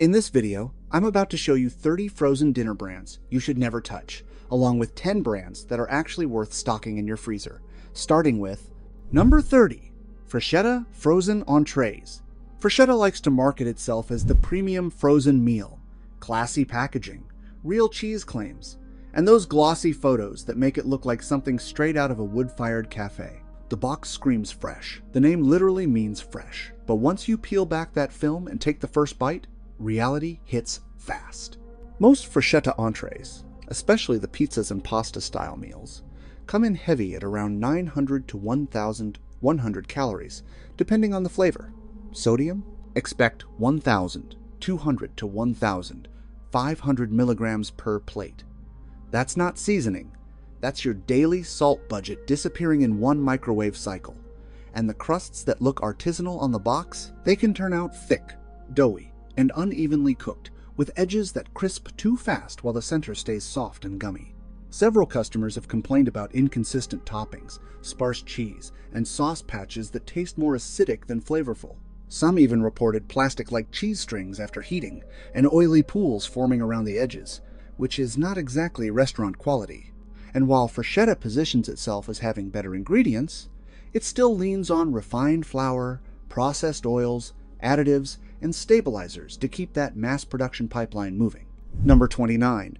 In this video, I'm about to show you 30 frozen dinner brands you should never touch, along with 10 brands that are actually worth stocking in your freezer, starting with number 30, Freschetta Frozen Entrees. Freschetta likes to market itself as the premium frozen meal, classy packaging, real cheese claims, and those glossy photos that make it look like something straight out of a wood-fired cafe. The box screams fresh. The name literally means fresh. But once you peel back that film and take the first bite, reality hits fast. Most Freschetta entrees, especially the pizzas and pasta style meals, come in heavy at around 900 to 1,100 calories, depending on the flavor. Sodium? Expect 1,200 to 1,500 milligrams per plate. That's not seasoning. That's your daily salt budget disappearing in one microwave cycle. And the crusts that look artisanal on the box, they can turn out thick, doughy, and unevenly cooked, with edges that crisp too fast while the center stays soft and gummy. Several customers have complained about inconsistent toppings, sparse cheese, and sauce patches that taste more acidic than flavorful. Some even reported plastic-like cheese strings after heating, and oily pools forming around the edges, which is not exactly restaurant quality. And while Freschetta positions itself as having better ingredients, it still leans on refined flour, processed oils, additives, and stabilizers to keep that mass production pipeline moving. Number 29.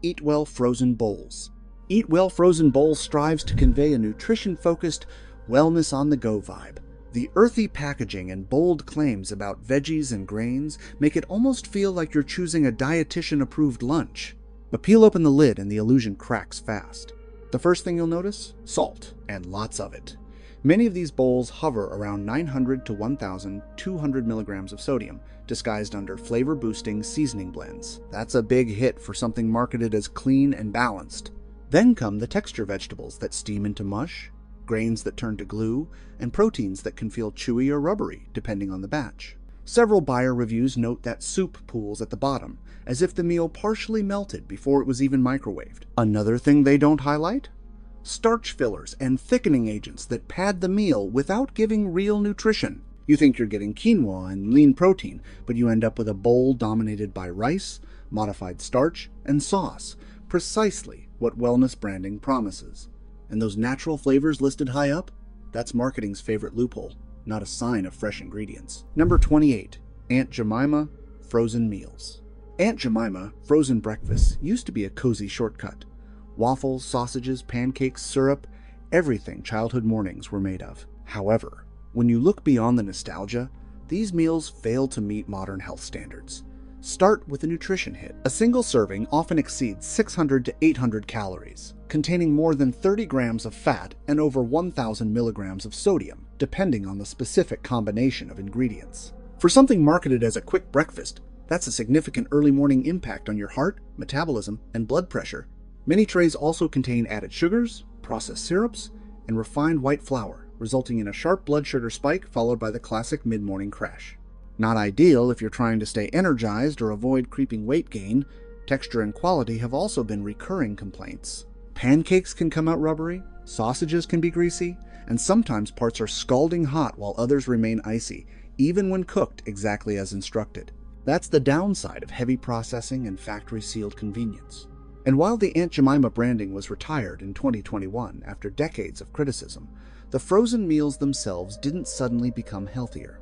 Eat Well Frozen Bowls. Eat Well Frozen Bowls strives to convey a nutrition-focused, wellness-on-the-go vibe. The earthy packaging and bold claims about veggies and grains make it almost feel like you're choosing a dietitian-approved lunch. But peel open the lid and the illusion cracks fast. The first thing you'll notice? Salt, and lots of it. Many of these bowls hover around 900 to 1,200 milligrams of sodium, disguised under flavor-boosting seasoning blends. That's a big hit for something marketed as clean and balanced. Then come the texture vegetables that steam into mush, grains that turn to glue, and proteins that can feel chewy or rubbery, depending on the batch. Several buyer reviews note that soup pools at the bottom, as if the meal partially melted before it was even microwaved. Another thing they don't highlight? Starch fillers and thickening agents that pad the meal without giving real nutrition. You think you're getting quinoa and lean protein, but you end up with a bowl dominated by rice, modified starch, and sauce, precisely what wellness branding promises. And those natural flavors listed high up? That's marketing's favorite loophole, not a sign of fresh ingredients. Number 28. Aunt Jemima Frozen Meals. Aunt Jemima Frozen Breakfast used to be a cozy shortcut. Waffles, sausages, pancakes, syrup, everything childhood mornings were made of. However, when you look beyond the nostalgia, these meals fail to meet modern health standards. Start with a nutrition hit. A single serving often exceeds 600 to 800 calories, containing more than 30 grams of fat and over 1,000 milligrams of sodium, depending on the specific combination of ingredients. For something marketed as a quick breakfast, that's a significant early morning impact on your heart, metabolism, and blood pressure. Many trays also contain added sugars, processed syrups, and refined white flour, resulting in a sharp blood sugar spike followed by the classic mid-morning crash. Not ideal if you're trying to stay energized or avoid creeping weight gain. Texture and quality have also been recurring complaints. Pancakes can come out rubbery, sausages can be greasy, and sometimes parts are scalding hot while others remain icy, even when cooked exactly as instructed. That's the downside of heavy processing and factory-sealed convenience. And while the Aunt Jemima branding was retired in 2021 after decades of criticism, the frozen meals themselves didn't suddenly become healthier.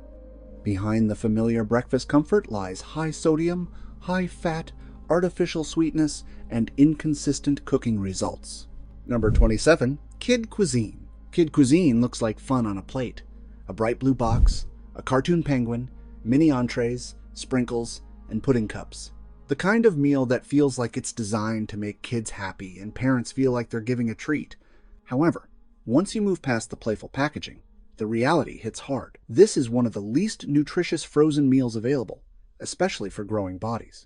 Behind the familiar breakfast comfort lies high sodium, high fat, artificial sweetness, and inconsistent cooking results. Number 27. Kid Cuisine. Kid Cuisine looks like fun on a plate. A bright blue box, a cartoon penguin, mini entrees, sprinkles, and pudding cups. The kind of meal that feels like it's designed to make kids happy and parents feel like they're giving a treat. However, once you move past the playful packaging, the reality hits hard. This is one of the least nutritious frozen meals available, especially for growing bodies.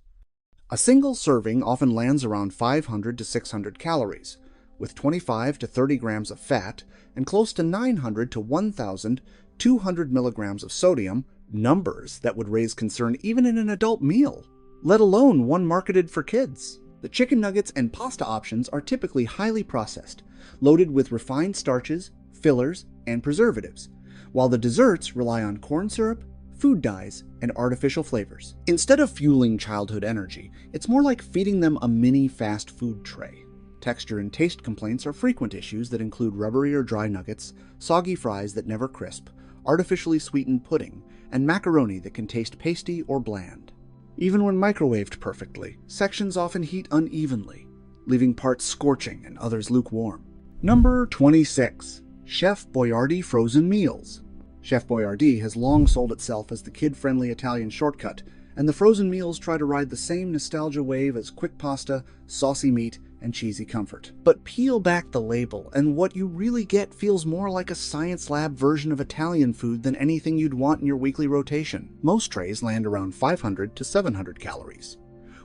A single serving often lands around 500 to 600 calories, with 25 to 30 grams of fat and close to 900 to 1,200 milligrams of sodium, numbers that would raise concern even in an adult meal, let alone one marketed for kids. The chicken nuggets and pasta options are typically highly processed, loaded with refined starches, fillers, and preservatives, while the desserts rely on corn syrup, food dyes, and artificial flavors. Instead of fueling childhood energy, it's more like feeding them a mini fast food tray. Texture and taste complaints are frequent issues that include rubbery or dry nuggets, soggy fries that never crisp, artificially sweetened pudding, and macaroni that can taste pasty or bland. Even when microwaved perfectly, sections often heat unevenly, leaving parts scorching and others lukewarm. Number 26. Chef Boyardee Frozen Meals. Chef Boyardee has long sold itself as the kid-friendly Italian shortcut, and the frozen meals try to ride the same nostalgia wave as quick pasta, saucy meat, and cheesy comfort. But peel back the label, and what you really get feels more like a science lab version of Italian food than anything you'd want in your weekly rotation. Most trays land around 500 to 700 calories,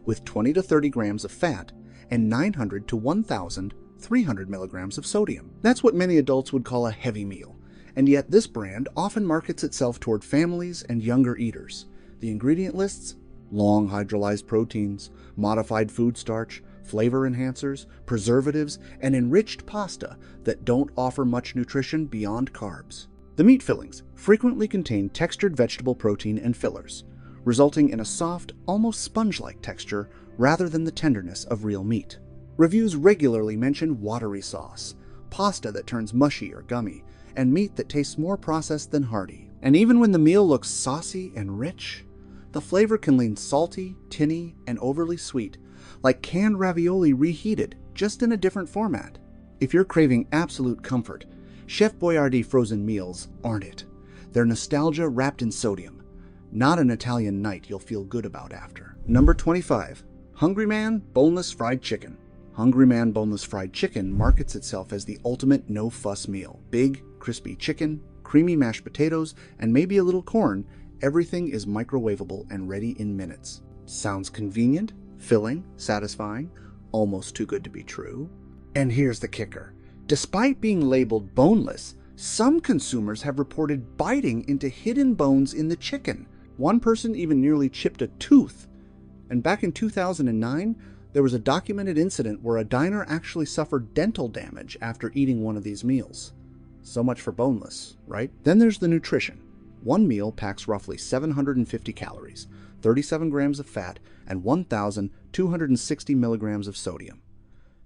with 20 to 30 grams of fat and 900 to 1,300 milligrams of sodium. That's what many adults would call a heavy meal, and yet this brand often markets itself toward families and younger eaters. The ingredient lists: long hydrolyzed proteins, modified food starch, flavor enhancers, preservatives, and enriched pasta that don't offer much nutrition beyond carbs. The meat fillings frequently contain textured vegetable protein and fillers, resulting in a soft, almost sponge-like texture rather than the tenderness of real meat. Reviews regularly mention watery sauce, pasta that turns mushy or gummy, and meat that tastes more processed than hearty. And even when the meal looks saucy and rich, the flavor can lean salty, tinny, and overly sweet, like canned ravioli reheated, just in a different format. If you're craving absolute comfort, Chef Boyardee frozen meals aren't it. They're nostalgia wrapped in sodium, not an Italian night you'll feel good about after. Number 25. Hungry Man Boneless Fried Chicken. Hungry Man Boneless Fried Chicken markets itself as the ultimate no-fuss meal. Big, crispy chicken, creamy mashed potatoes, and maybe a little corn. Everything is microwavable and ready in minutes. Sounds convenient, filling, satisfying, almost too good to be true. And here's the kicker. Despite being labeled boneless, some consumers have reported biting into hidden bones in the chicken. One person even nearly chipped a tooth. And back in 2009, there was a documented incident where a diner actually suffered dental damage after eating one of these meals. So much for boneless, right? Then there's the nutrition. One meal packs roughly 750 calories, 37 grams of fat, and 1,260 milligrams of sodium.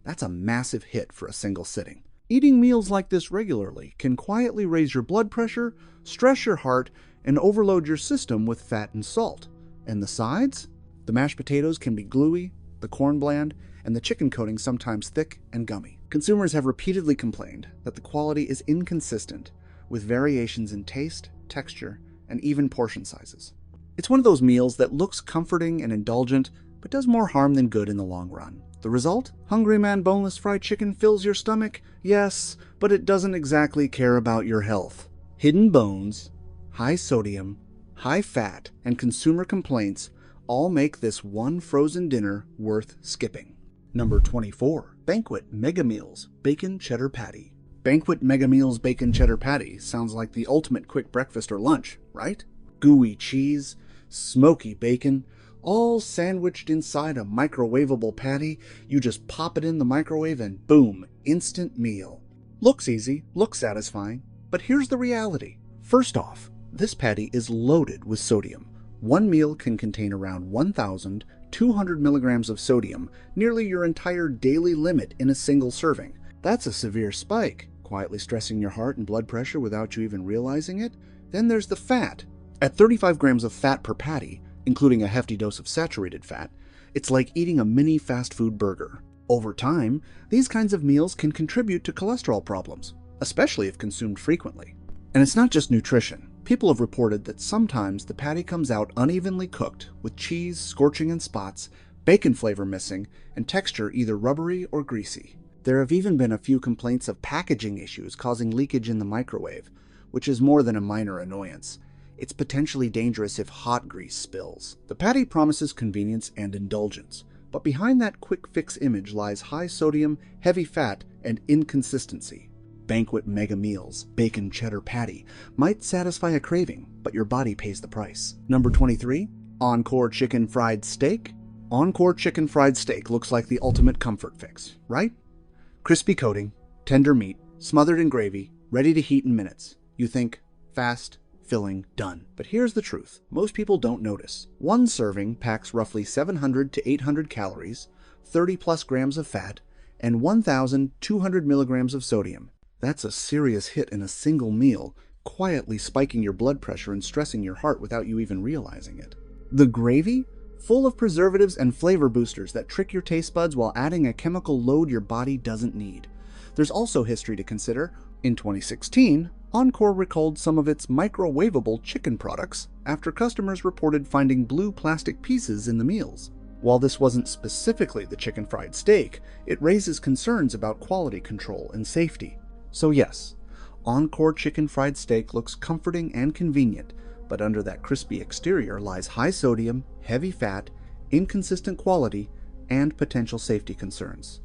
That's a massive hit for a single sitting. Eating meals like this regularly can quietly raise your blood pressure, stress your heart, and overload your system with fat and salt. And the sides? The mashed potatoes can be gluey, the corn bland, and the chicken coating sometimes thick and gummy. Consumers have repeatedly complained that the quality is inconsistent, with variations in taste, texture, and even portion sizes. It's one of those meals that looks comforting and indulgent, but does more harm than good in the long run. The result? Hungry Man Boneless Fried Chicken fills your stomach, yes, but it doesn't exactly care about your health. Hidden bones, high sodium, high fat, and consumer complaints all make this one frozen dinner worth skipping. Number 24. Banquet Mega Meals Bacon Cheddar Patty. Banquet Mega Meals Bacon Cheddar Patty sounds like the ultimate quick breakfast or lunch, right? Gooey cheese, smoky bacon, all sandwiched inside a microwavable patty. You just pop it in the microwave and boom, instant meal. Looks easy, looks satisfying, but here's the reality. First off, this patty is loaded with sodium. One meal can contain around 1,200 milligrams of sodium, nearly your entire daily limit in a single serving. That's a severe spike, quietly stressing your heart and blood pressure without you even realizing it. Then there's the fat. At 35 grams of fat per patty, including a hefty dose of saturated fat, it's like eating a mini fast food burger. Over time, these kinds of meals can contribute to cholesterol problems, especially if consumed frequently. And it's not just nutrition. People have reported that sometimes the patty comes out unevenly cooked, with cheese scorching in spots, bacon flavor missing, and texture either rubbery or greasy. There have even been a few complaints of packaging issues causing leakage in the microwave, which is more than a minor annoyance. It's potentially dangerous if hot grease spills. The patty promises convenience and indulgence, but behind that quick fix image lies high sodium, heavy fat, and inconsistency. Banquet Mega Meals Bacon Cheddar Patty might satisfy a craving, but your body pays the price. Number 23. Encore Chicken Fried Steak. Encore Chicken Fried Steak looks like the ultimate comfort fix, right? Crispy coating, tender meat, smothered in gravy, ready to heat in minutes. You think, fast, filling, done. But here's the truth. Most people don't notice. One serving packs roughly 700 to 800 calories, 30 plus grams of fat, and 1,200 milligrams of sodium. That's a serious hit in a single meal, quietly spiking your blood pressure and stressing your heart without you even realizing it. The gravy? Full of preservatives and flavor boosters that trick your taste buds while adding a chemical load your body doesn't need. There's also history to consider. In 2016, Encore recalled some of its microwavable chicken products after customers reported finding blue plastic pieces in the meals. While this wasn't specifically the chicken fried steak, it raises concerns about quality control and safety. So yes, Encore chicken fried steak looks comforting and convenient, but under that crispy exterior lies high sodium, heavy fat, inconsistent quality, and potential safety concerns.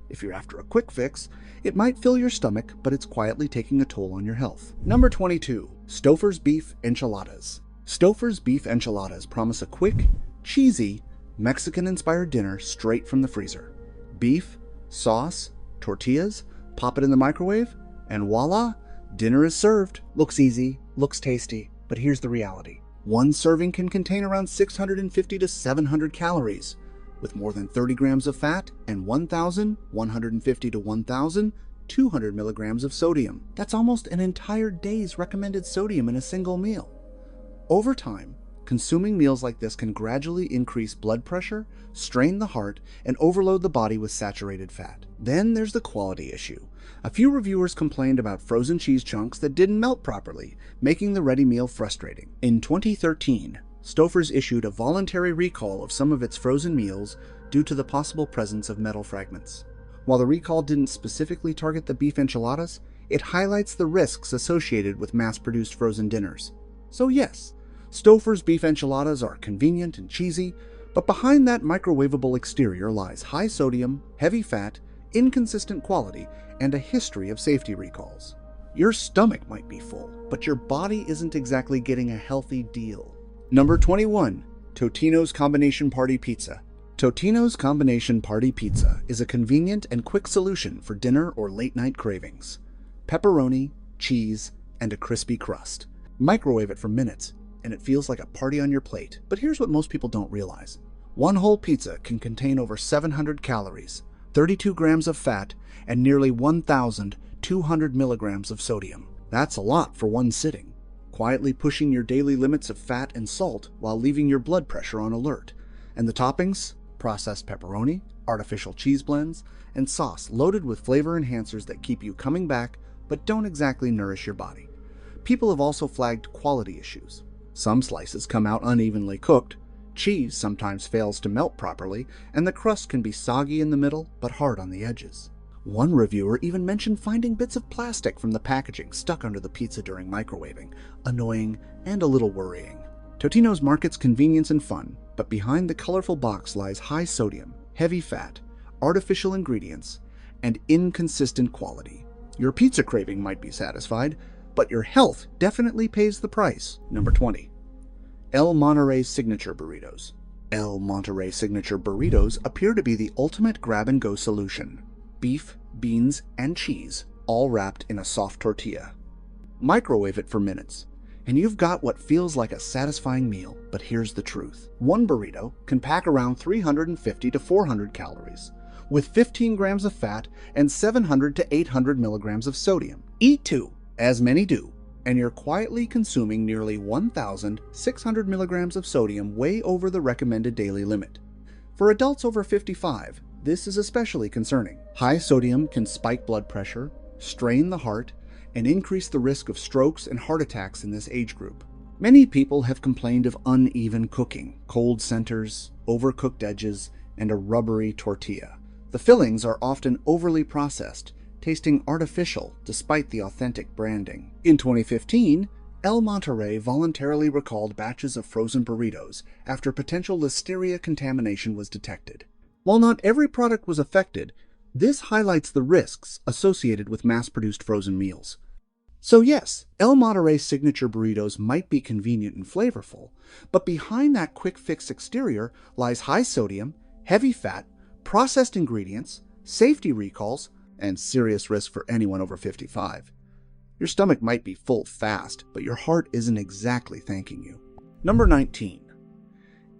If you're after a quick fix, it might fill your stomach, but it's quietly taking a toll on your health. Number 22. Stouffer's Beef Enchiladas. Stouffer's Beef Enchiladas promise a quick, cheesy, Mexican-inspired dinner straight from the freezer. Beef, sauce, tortillas, pop it in the microwave, and voila, dinner is served. Looks easy, looks tasty, but here's the reality. One serving can contain around 650 to 700 calories, with more than 30 grams of fat and 1,150 to 1,200 milligrams of sodium. That's almost an entire day's recommended sodium in a single meal. Over time, consuming meals like this can gradually increase blood pressure, strain the heart, and overload the body with saturated fat. Then there's the quality issue. A few reviewers complained about frozen cheese chunks that didn't melt properly, making the ready meal frustrating. In 2013, Stouffer's issued a voluntary recall of some of its frozen meals due to the possible presence of metal fragments. While the recall didn't specifically target the beef enchiladas, it highlights the risks associated with mass-produced frozen dinners. So yes, Stouffer's beef enchiladas are convenient and cheesy, but behind that microwavable exterior lies high sodium, heavy fat, inconsistent quality, and a history of safety recalls. Your stomach might be full, but your body isn't exactly getting a healthy deal. Number 21. Totino's Combination Party Pizza. Totino's Combination Party Pizza is a convenient and quick solution for dinner or late-night cravings. Pepperoni, cheese, and a crispy crust. Microwave it for minutes, and it feels like a party on your plate. But here's what most people don't realize. One whole pizza can contain over 700 calories, 32 grams of fat, and nearly 1,200 milligrams of sodium. That's a lot for one sitting, quietly pushing your daily limits of fat and salt while leaving your blood pressure on alert. And the toppings? Processed pepperoni, artificial cheese blends, and sauce loaded with flavor enhancers that keep you coming back but don't exactly nourish your body. People have also flagged quality issues. Some slices come out unevenly cooked, cheese sometimes fails to melt properly, and the crust can be soggy in the middle but hard on the edges. One reviewer even mentioned finding bits of plastic from the packaging stuck under the pizza during microwaving, annoying and a little worrying. Totino's markets convenience and fun, but behind the colorful box lies high sodium, heavy fat, artificial ingredients, and inconsistent quality. Your pizza craving might be satisfied, but your health definitely pays the price. Number 20. El Monterey Signature Burritos. El Monterey Signature Burritos appear to be the ultimate grab-and-go solution. Beef, beans, and cheese, all wrapped in a soft tortilla. Microwave it for minutes, and you've got what feels like a satisfying meal. But here's the truth. One burrito can pack around 350 to 400 calories, with 15 grams of fat and 700 to 800 milligrams of sodium. Eat two, as many do, and you're quietly consuming nearly 1,600 milligrams of sodium, way over the recommended daily limit. For adults over 55, this is especially concerning. High sodium can spike blood pressure, strain the heart, and increase the risk of strokes and heart attacks in this age group. Many people have complained of uneven cooking, cold centers, overcooked edges, and a rubbery tortilla. The fillings are often overly processed, tasting artificial despite the authentic branding. In 2015, El Monterey voluntarily recalled batches of frozen burritos after potential listeria contamination was detected. While not every product was affected, this highlights the risks associated with mass-produced frozen meals. So yes, El Monterey's signature burritos might be convenient and flavorful, but behind that quick-fix exterior lies high sodium, heavy fat, processed ingredients, safety recalls, and serious risk for anyone over 55. Your stomach might be full fast, but your heart isn't exactly thanking you. Number 19.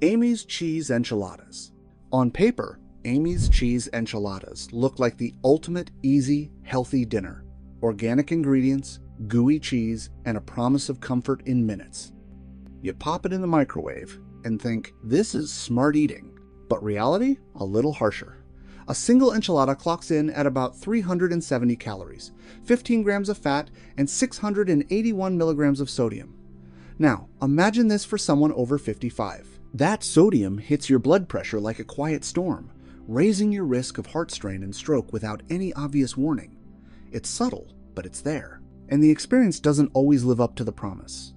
Amy's Cheese Enchiladas. On paper, Amy's Cheese Enchiladas look like the ultimate easy, healthy dinner. Organic ingredients, gooey cheese, and a promise of comfort in minutes. You pop it in the microwave and think, this is smart eating. But reality? A little harsher. A single enchilada clocks in at about 370 calories, 15 grams of fat, and 681 milligrams of sodium. Now, imagine this for someone over 55. That sodium hits your blood pressure like a quiet storm, raising your risk of heart strain and stroke without any obvious warning. It's subtle, but it's there. And the experience doesn't always live up to the promise.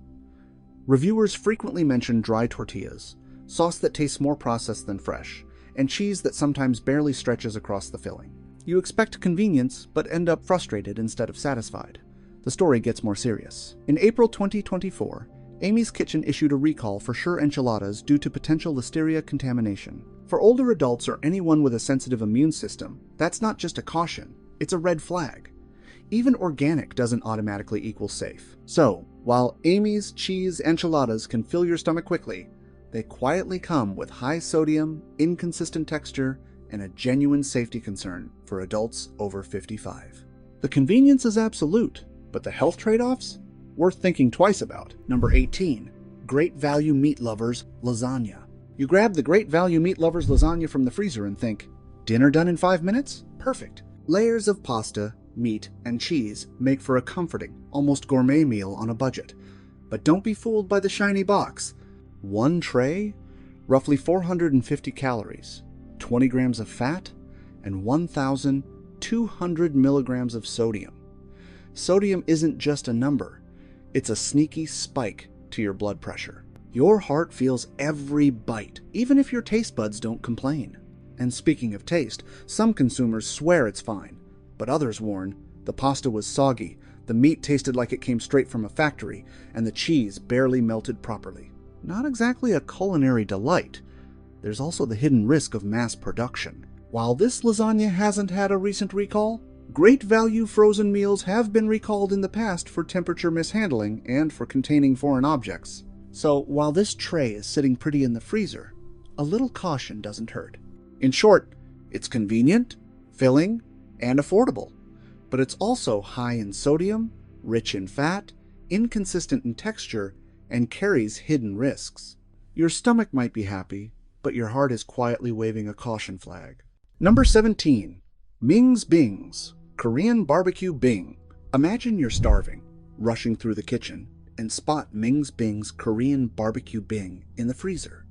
Reviewers frequently mention dry tortillas, sauce that tastes more processed than fresh, and cheese that sometimes barely stretches across the filling. You expect convenience, but end up frustrated instead of satisfied. The story gets more serious. In April 2024, Amy's Kitchen issued a recall for Sure enchiladas due to potential listeria contamination. For older adults or anyone with a sensitive immune system, that's not just a caution, it's a red flag. Even organic doesn't automatically equal safe. So, while Amy's Cheese Enchiladas can fill your stomach quickly, they quietly come with high sodium, inconsistent texture, and a genuine safety concern for adults over 55. The convenience is absolute, but the health trade-offs? Worth thinking twice about. Number 18. Great Value Meat Lovers Lasagna. You grab the Great Value Meat Lovers lasagna from the freezer and think, dinner done in 5 minutes? Perfect. Layers of pasta, meat, and cheese make for a comforting, almost gourmet meal on a budget. But don't be fooled by the shiny box. One tray, roughly 450 calories, 20 grams of fat, and 1,200 milligrams of sodium. Sodium isn't just a number, it's a sneaky spike to your blood pressure. Your heart feels every bite, even if your taste buds don't complain. And speaking of taste, some consumers swear it's fine, but others warn the pasta was soggy, the meat tasted like it came straight from a factory, and the cheese barely melted properly. Not exactly a culinary delight. There's also the hidden risk of mass production. While this lasagna hasn't had a recent recall, Great Value frozen meals have been recalled in the past for temperature mishandling and for containing foreign objects. So while this tray is sitting pretty in the freezer, a little caution doesn't hurt. In short, it's convenient, filling, and affordable. But it's also high in sodium, rich in fat, inconsistent in texture, and carries hidden risks. Your stomach might be happy, but your heart is quietly waving a caution flag. Number 17. Ming's Bing's Korean Barbecue Bing. Imagine you're starving, rushing through the kitchen, and spot Ming's Bing's Korean Barbecue Bing in the freezer.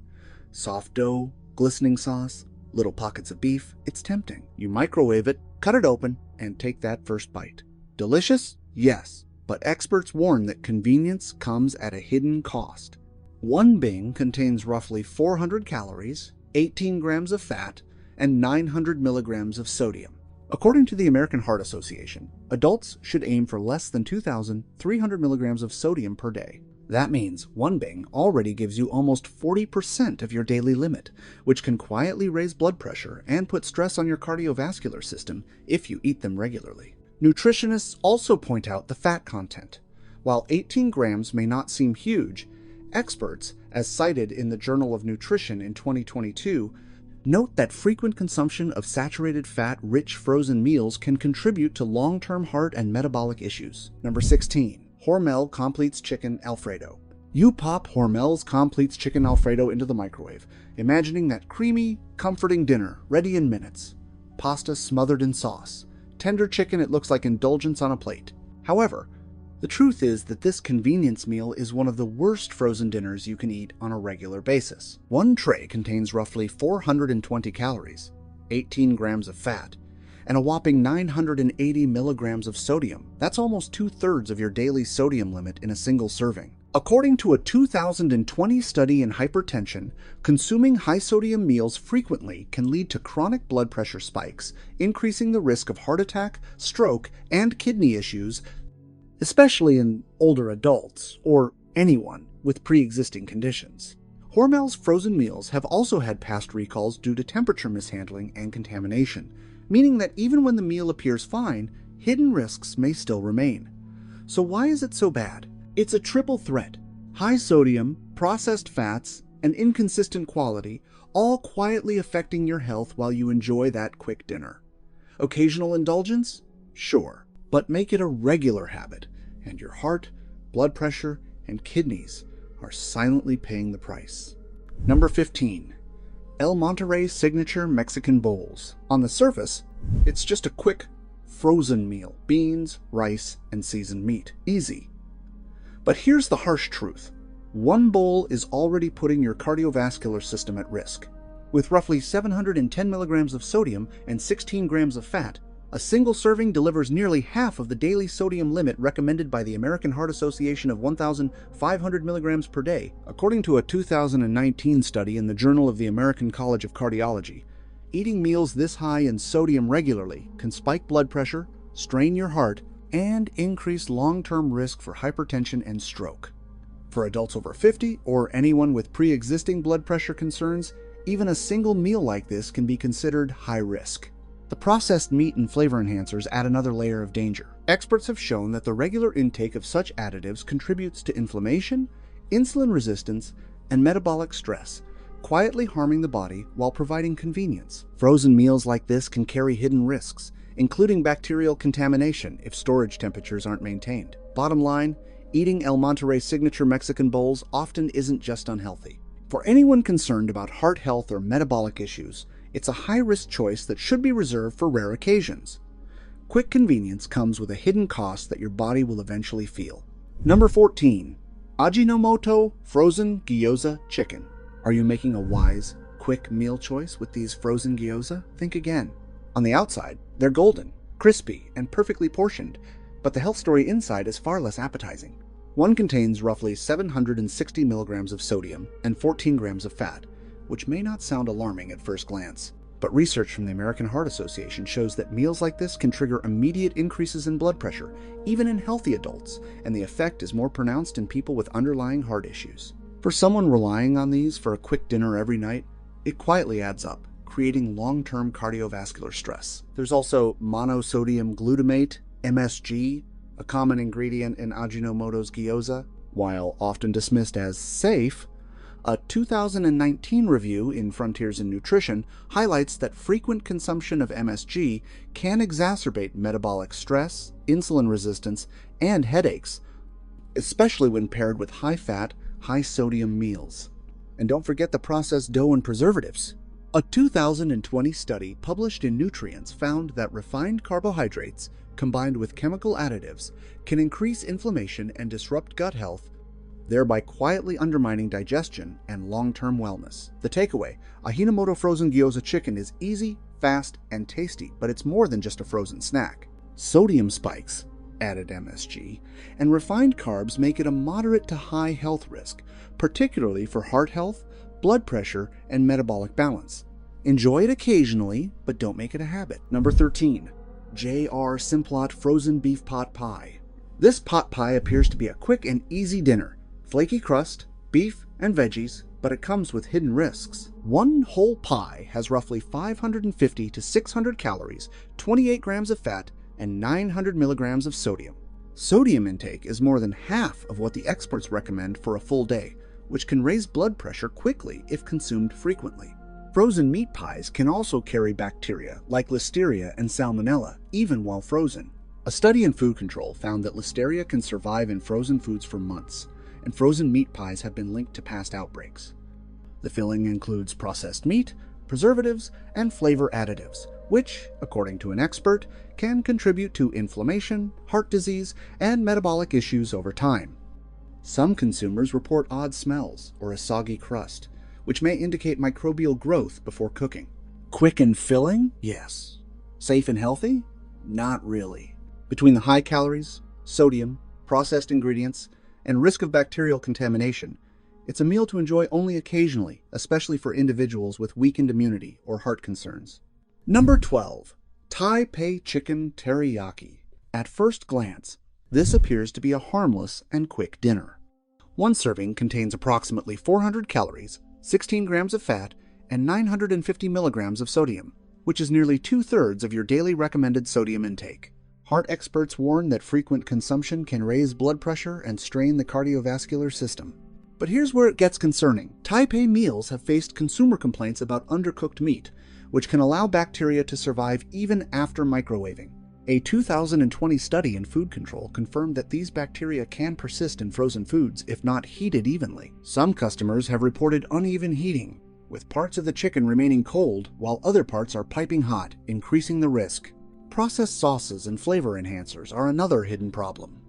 Soft dough, glistening sauce, little pockets of beef. It's tempting. You microwave it, cut it open, and take that first bite. Delicious? Yes, but experts warn that convenience comes at a hidden cost. One Bing contains roughly 400 calories, 18 grams of fat, and 900 milligrams of sodium. According to the American Heart Association, adults should aim for less than 2,300 milligrams of sodium per day. That means one Bing already gives you almost 40% of your daily limit, which can quietly raise blood pressure and put stress on your cardiovascular system if you eat them regularly. Nutritionists also point out the fat content. While 18 grams may not seem huge, experts, as cited in the Journal of Nutrition in 2022, note that frequent consumption of saturated fat-rich frozen meals can contribute to long-term heart and metabolic issues. Number 16. Hormel Completes Chicken Alfredo. You pop Hormel's Completes Chicken Alfredo into the microwave, imagining that creamy, comforting dinner ready in minutes. Pasta smothered in sauce. Tender chicken it looks like indulgence on a plate. However, the truth is that this convenience meal is one of the worst frozen dinners you can eat on a regular basis. One tray contains roughly 420 calories, 18 grams of fat, and a whopping 980 milligrams of sodium. That's almost 2/3 of your daily sodium limit in a single serving. According to a 2020 study in hypertension, consuming high-sodium meals frequently can lead to chronic blood pressure spikes, increasing the risk of heart attack, stroke, and kidney issues, especially in older adults or anyone with pre-existing conditions. Hormel's frozen meals have also had past recalls due to temperature mishandling and contamination, meaning that even when the meal appears fine, hidden risks may still remain. So why is it so bad? It's a triple threat. High sodium, processed fats, and inconsistent quality, all quietly affecting your health while you enjoy that quick dinner. Occasional indulgence? Sure, but make it a regular habit, and your heart, blood pressure, and kidneys are silently paying the price. Number 15. El Monterrey Signature Mexican Bowls. On the surface, it's just a quick, frozen meal. Beans, rice, and seasoned meat. Easy. But here's the harsh truth. One bowl is already putting your cardiovascular system at risk. With roughly 710 milligrams of sodium and 16 grams of fat, a single serving delivers nearly half of the daily sodium limit recommended by the American Heart Association of 1,500 milligrams per day, according to a 2019 study in the Journal of the American College of Cardiology. Eating meals this high in sodium regularly can spike blood pressure, strain your heart, and increase long-term risk for hypertension and stroke. For adults over 50 or anyone with pre-existing blood pressure concerns, even a single meal like this can be considered high risk. The processed meat and flavor enhancers add another layer of danger. Experts have shown that the regular intake of such additives contributes to inflammation, insulin resistance, and metabolic stress, quietly harming the body while providing convenience. Frozen meals like this can carry hidden risks, including bacterial contamination if storage temperatures aren't maintained. Bottom line, eating El Monterrey Signature Mexican Bowls often isn't just unhealthy. For anyone concerned about heart health or metabolic issues, it's a high-risk choice that should be reserved for rare occasions. Quick convenience comes with a hidden cost that your body will eventually feel. Number 14. Ajinomoto Frozen Gyoza Chicken. Are you making a wise, quick meal choice with these frozen gyoza? Think again. On the outside, they're golden, crispy, and perfectly portioned, but the health story inside is far less appetizing. One contains roughly 760 milligrams of sodium and 14 grams of fat, which may not sound alarming at first glance. But research from the American Heart Association shows that meals like this can trigger immediate increases in blood pressure, even in healthy adults, and the effect is more pronounced in people with underlying heart issues. For someone relying on these for a quick dinner every night, it quietly adds up, creating long-term cardiovascular stress. There's also monosodium glutamate, MSG, a common ingredient in Ajinomoto's gyoza. While often dismissed as safe, a 2019 review in Frontiers in Nutrition highlights that frequent consumption of MSG can exacerbate metabolic stress, insulin resistance, and headaches, especially when paired with high-fat, high-sodium meals. And don't forget the processed dough and preservatives. A 2020 study published in Nutrients found that refined carbohydrates combined with chemical additives can increase inflammation and disrupt gut health, thereby quietly undermining digestion and long-term wellness. The takeaway: Ajinomoto Frozen Gyoza Chicken is easy, fast, and tasty, but it's more than just a frozen snack. Sodium spikes, added MSG, and refined carbs make it a moderate to high health risk, particularly for heart health, blood pressure, and metabolic balance. Enjoy it occasionally, but don't make it a habit. Number 13. J.R. Simplot Frozen Beef Pot Pie. This pot pie appears to be a quick and easy dinner. Flaky crust, beef, and veggies, but it comes with hidden risks. One whole pie has roughly 550 to 600 calories, 28 grams of fat, and 900 milligrams of sodium. Sodium intake is more than half of what the experts recommend for a full day, which can raise blood pressure quickly if consumed frequently. Frozen meat pies can also carry bacteria like Listeria and Salmonella, even while frozen. A study in food control found that Listeria can survive in frozen foods for months, and frozen meat pies have been linked to past outbreaks. The filling includes processed meat, preservatives, and flavor additives, which, according to an expert, can contribute to inflammation, heart disease, and metabolic issues over time. Some consumers report odd smells or a soggy crust, which may indicate microbial growth before cooking. Quick and filling? Yes. Safe and healthy? Not really. Between the high calories, sodium, processed ingredients, and risk of bacterial contamination, it's a meal to enjoy only occasionally, especially for individuals with weakened immunity or heart concerns. Number 12. Thai Pei Chicken Teriyaki. At first glance, this appears to be a harmless and quick dinner. One serving contains approximately 400 calories, 16 grams of fat, and 950 milligrams of sodium, which is nearly 2/3 of your daily recommended sodium intake. Heart experts warn that frequent consumption can raise blood pressure and strain the cardiovascular system. But here's where it gets concerning. Taipei meals have faced consumer complaints about undercooked meat, which can allow bacteria to survive even after microwaving. A 2020 study in food control confirmed that these bacteria can persist in frozen foods if not heated evenly. Some customers have reported uneven heating, with parts of the chicken remaining cold while other parts are piping hot, increasing the risk. Processed sauces and flavor enhancers are another hidden problem.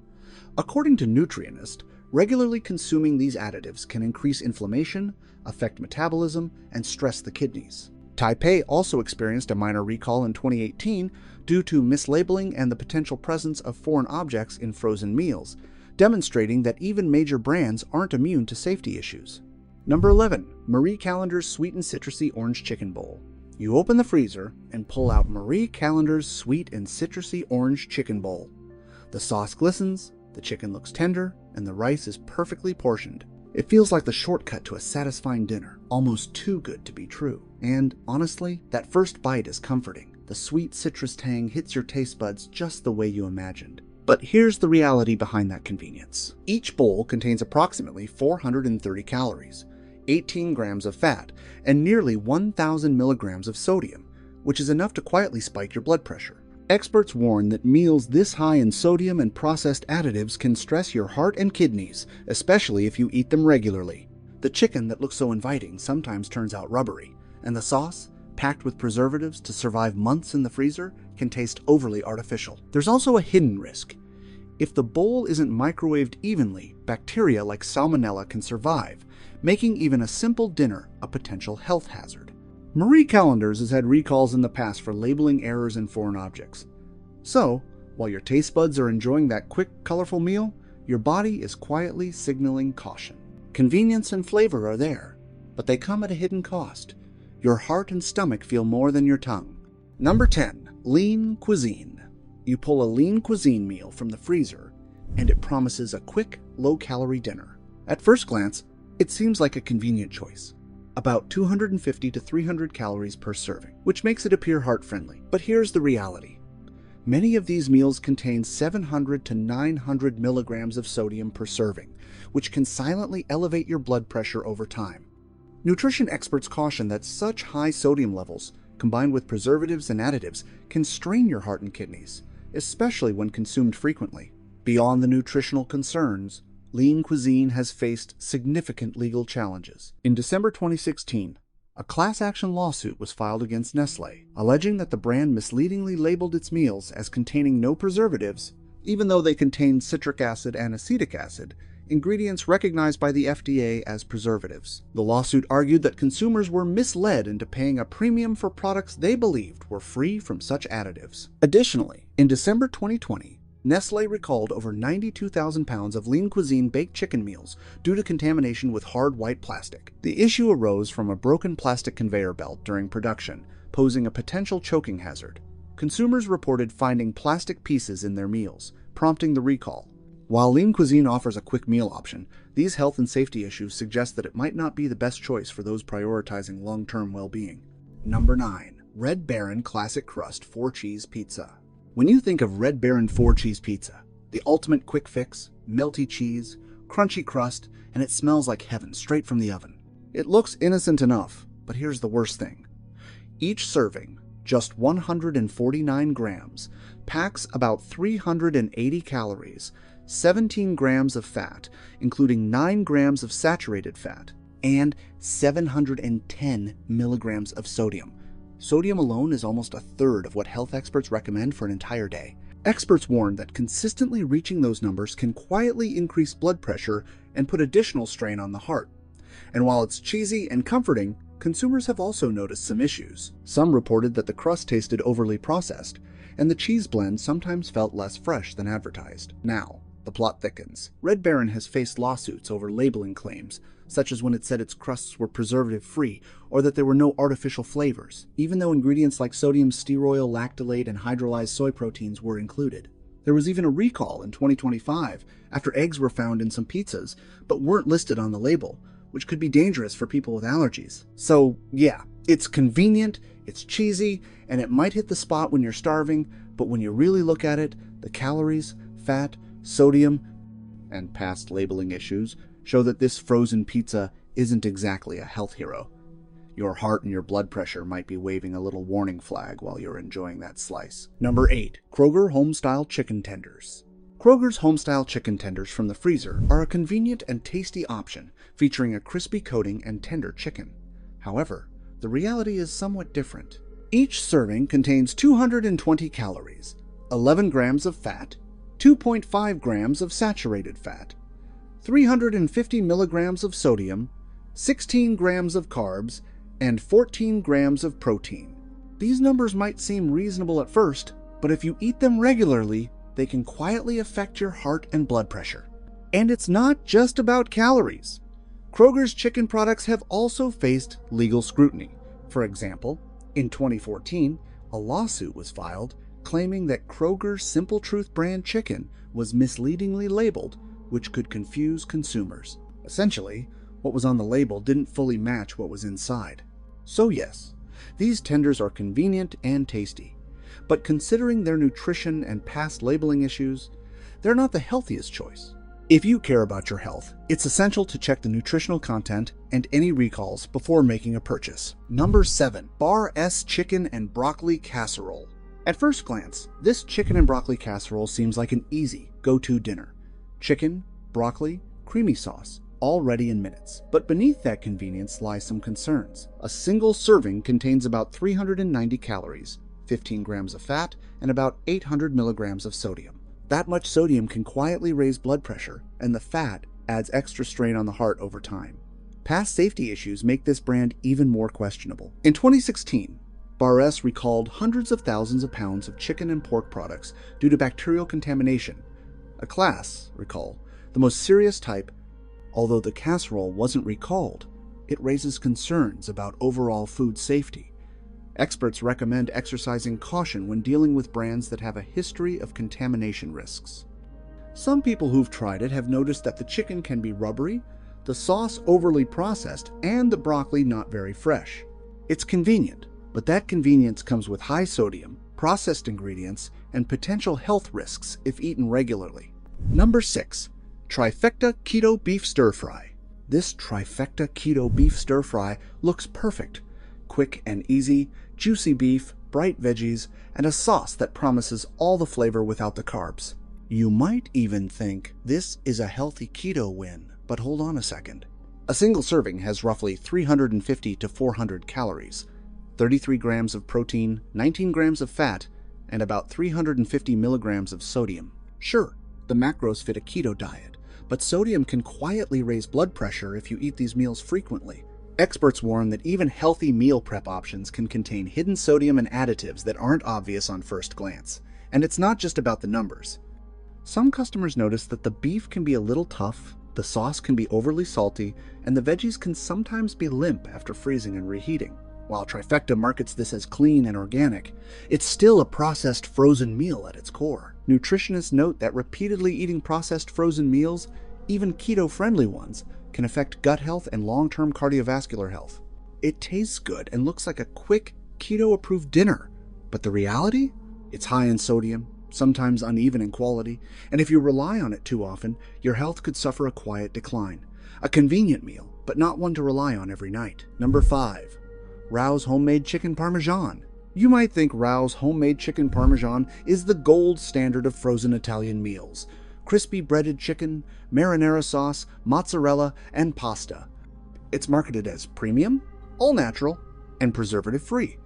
According to Nutritionist, regularly consuming these additives can increase inflammation, affect metabolism, and stress the kidneys. Taipei also experienced a minor recall in 2018 due to mislabeling and the potential presence of foreign objects in frozen meals, demonstrating that even major brands aren't immune to safety issues. Number 11. Marie Callender's Sweet and Citrusy Orange Chicken Bowl. You open the freezer and pull out Marie Callender's Sweet and Citrusy Orange Chicken Bowl. The sauce glistens, the chicken looks tender, and the rice is perfectly portioned. It feels like the shortcut to a satisfying dinner, almost too good to be true. And honestly, that first bite is comforting. The sweet citrus tang hits your taste buds just the way you imagined. But here's the reality behind that convenience. Each bowl contains approximately 430 calories, 18 grams of fat, and nearly 1,000 milligrams of sodium, which is enough to quietly spike your blood pressure. Experts warn that meals this high in sodium and processed additives can stress your heart and kidneys, especially if you eat them regularly. The chicken that looks so inviting sometimes turns out rubbery, and the sauce, packed with preservatives to survive months in the freezer, can taste overly artificial. There's also a hidden risk. If the bowl isn't microwaved evenly, bacteria like salmonella can survive, making even a simple dinner a potential health hazard. Marie Callender's has had recalls in the past for labeling errors in foreign objects. So, while your taste buds are enjoying that quick, colorful meal, your body is quietly signaling caution. Convenience and flavor are there, but they come at a hidden cost. Your heart and stomach feel more than your tongue. Number 10. Lean Cuisine. You pull a Lean Cuisine meal from the freezer, and it promises a quick, low-calorie dinner. At first glance, it seems like a convenient choice. About 250 to 300 calories per serving, which makes it appear heart-friendly. But here's the reality. Many of these meals contain 700 to 900 milligrams of sodium per serving, which can silently elevate your blood pressure over time. Nutrition experts caution that such high sodium levels, combined with preservatives and additives, can strain your heart and kidneys, especially when consumed frequently. Beyond the nutritional concerns, Lean Cuisine has faced significant legal challenges. In December 2016, a class action lawsuit was filed against Nestlé, alleging that the brand misleadingly labeled its meals as containing no preservatives, even though they contained citric acid and acetic acid, ingredients recognized by the FDA as preservatives. The lawsuit argued that consumers were misled into paying a premium for products they believed were free from such additives. Additionally, in December 2020, Nestlé recalled over 92,000 pounds of Lean Cuisine baked chicken meals due to contamination with hard white plastic. The issue arose from a broken plastic conveyor belt during production, posing a potential choking hazard. Consumers reported finding plastic pieces in their meals, prompting the recall. While Lean Cuisine offers a quick meal option, these health and safety issues suggest that it might not be the best choice for those prioritizing long-term well-being. Number 9. Red Baron Classic Crust 4-Cheese Pizza. When you think of Red Baron 4-Cheese Pizza, the ultimate quick fix, melty cheese, crunchy crust, and it smells like heaven straight from the oven. It looks innocent enough, but here's the worst thing. Each serving, just 149 grams, packs about 380 calories, 17 grams of fat, including 9 grams of saturated fat, and 710 milligrams of sodium. Sodium alone is almost a third of what health experts recommend for an entire day. Experts warn that consistently reaching those numbers can quietly increase blood pressure and put additional strain on the heart. And while it's cheesy and comforting, consumers have also noticed some issues. Some reported that the crust tasted overly processed, and the cheese blend sometimes felt less fresh than advertised. Now, the plot thickens. Red Baron has faced lawsuits over labeling claims, such as when it said its crusts were preservative-free or that there were no artificial flavors, even though ingredients like sodium stearoyl lactylate and hydrolyzed soy proteins were included. There was even a recall in 2025 after eggs were found in some pizzas but weren't listed on the label, which could be dangerous for people with allergies. So yeah, it's convenient, it's cheesy, and it might hit the spot when you're starving, but when you really look at it, The calories, fat, sodium, and past labeling issues show that this frozen pizza isn't exactly a health hero. Your heart and your blood pressure might be waving a little warning flag while you're enjoying that slice. Number 8. Kroger Homestyle Chicken Tenders. Kroger's Homestyle Chicken Tenders from the freezer are a convenient and tasty option featuring a crispy coating and tender chicken. However, the reality is somewhat different. Each serving contains 220 calories, 11 grams of fat, 2.5 grams of saturated fat, 350 milligrams of sodium, 16 grams of carbs, and 14 grams of protein. These numbers might seem reasonable at first, but if you eat them regularly, they can quietly affect your heart and blood pressure. And it's not just about calories. Kroger's chicken products have also faced legal scrutiny. For example, in 2014, a lawsuit was filed claiming that Kroger's Simple Truth brand chicken was misleadingly labeled, which could confuse consumers. Essentially, what was on the label didn't fully match what was inside. So yes, these tenders are convenient and tasty, but considering their nutrition and past labeling issues, they're not the healthiest choice. If you care about your health, it's essential to check the nutritional content and any recalls before making a purchase. Number 7. Bar S Chicken and Broccoli Casserole. At first glance, this chicken and broccoli casserole seems like an easy, go-to dinner. Chicken, broccoli, creamy sauce, all ready in minutes. But beneath that convenience lie some concerns. A single serving contains about 390 calories, 15 grams of fat, and about 800 milligrams of sodium. That much sodium can quietly raise blood pressure, and the fat adds extra strain on the heart over time. Past safety issues make this brand even more questionable. In 2016, Bar S recalled hundreds of thousands of pounds of chicken and pork products due to bacterial contamination. A class, recall, the most serious type. Although the casserole wasn't recalled, it raises concerns about overall food safety. Experts recommend exercising caution when dealing with brands that have a history of contamination risks. Some people who've tried it have noticed that the chicken can be rubbery, the sauce overly processed, and the broccoli not very fresh. It's convenient, but that convenience comes with high sodium, processed ingredients, and potential health risks if eaten regularly. Number 6. Trifecta Keto Beef Stir Fry. This Trifecta Keto Beef Stir Fry looks perfect. Quick and easy, juicy beef, bright veggies, and a sauce that promises all the flavor without the carbs. You might even think this is a healthy keto win, but hold on a second. A single serving has roughly 350 to 400 calories, 33 grams of protein, 19 grams of fat, and about 350 milligrams of sodium. Sure, the macros fit a keto diet, but sodium can quietly raise blood pressure if you eat these meals frequently. Experts warn that even healthy meal prep options can contain hidden sodium and additives that aren't obvious on first glance. And it's not just about the numbers. Some customers notice that the beef can be a little tough, the sauce can be overly salty, and the veggies can sometimes be limp after freezing and reheating. While Trifecta markets this as clean and organic, it's still a processed frozen meal at its core. Nutritionists note that repeatedly eating processed frozen meals, even keto-friendly ones, can affect gut health and long-term cardiovascular health. It tastes good and looks like a quick, keto-approved dinner, but the reality? It's high in sodium, sometimes uneven in quality, and if you rely on it too often, your health could suffer a quiet decline. A convenient meal, but not one to rely on every night. Number 5. Rao's Homemade Chicken Parmesan. You might think Rao's Homemade Chicken Parmesan is the gold standard of frozen Italian meals. Crispy breaded chicken, marinara sauce, mozzarella, and pasta. It's marketed as premium, all natural, and preservative-free.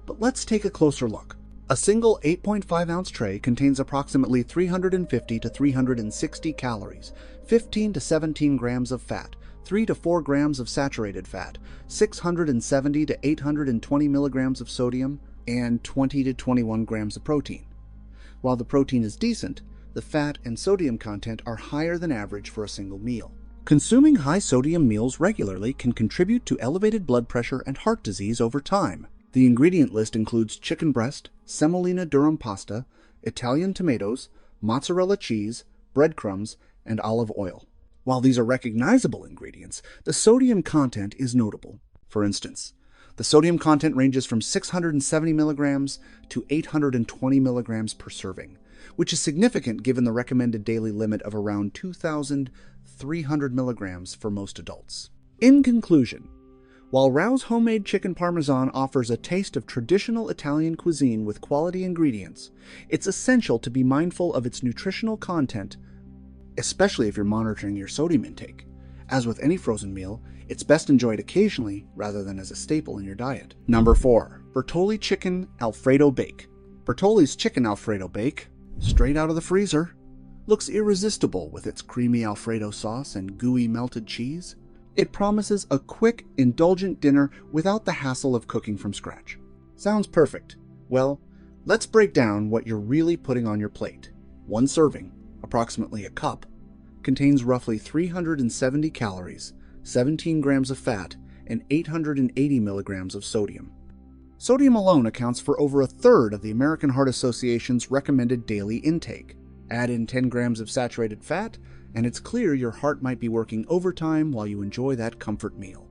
But let's take a closer look. A single 8.5-ounce tray contains approximately 350 to 360 calories, 15 to 17 grams of fat, 3 to 4 grams of saturated fat, 670 to 820 milligrams of sodium, and 20 to 21 grams of protein. While the protein is decent, the fat and sodium content are higher than average for a single meal. Consuming high-sodium meals regularly can contribute to elevated blood pressure and heart disease over time. The ingredient list includes chicken breast, semolina durum pasta, Italian tomatoes, mozzarella cheese, breadcrumbs, and olive oil. While these are recognizable ingredients, the sodium content is notable. For instance, the sodium content ranges from 670 milligrams to 820 milligrams per serving. which is significant given the recommended daily limit of around 2,300 milligrams for most adults. In conclusion, while Rao's homemade chicken parmesan offers a taste of traditional Italian cuisine with quality ingredients, it's essential to be mindful of its nutritional content, especially if you're monitoring your sodium intake. As with any frozen meal, it's best enjoyed occasionally rather than as a staple in your diet. Number 4. Bertolli Chicken Alfredo Bake. Bertolli's Chicken Alfredo Bake, straight out of the freezer, looks irresistible with its creamy Alfredo sauce and gooey melted cheese. It promises a quick, indulgent dinner without the hassle of cooking from scratch. Sounds perfect. Well, let's break down what you're really putting on your plate. One serving, approximately a cup, contains roughly 370 calories, 17 grams of fat, and 880 milligrams of sodium. Sodium alone accounts for over a third of the American Heart Association's recommended daily intake. Add in 10 grams of saturated fat, and it's clear your heart might be working overtime while you enjoy that comfort meal.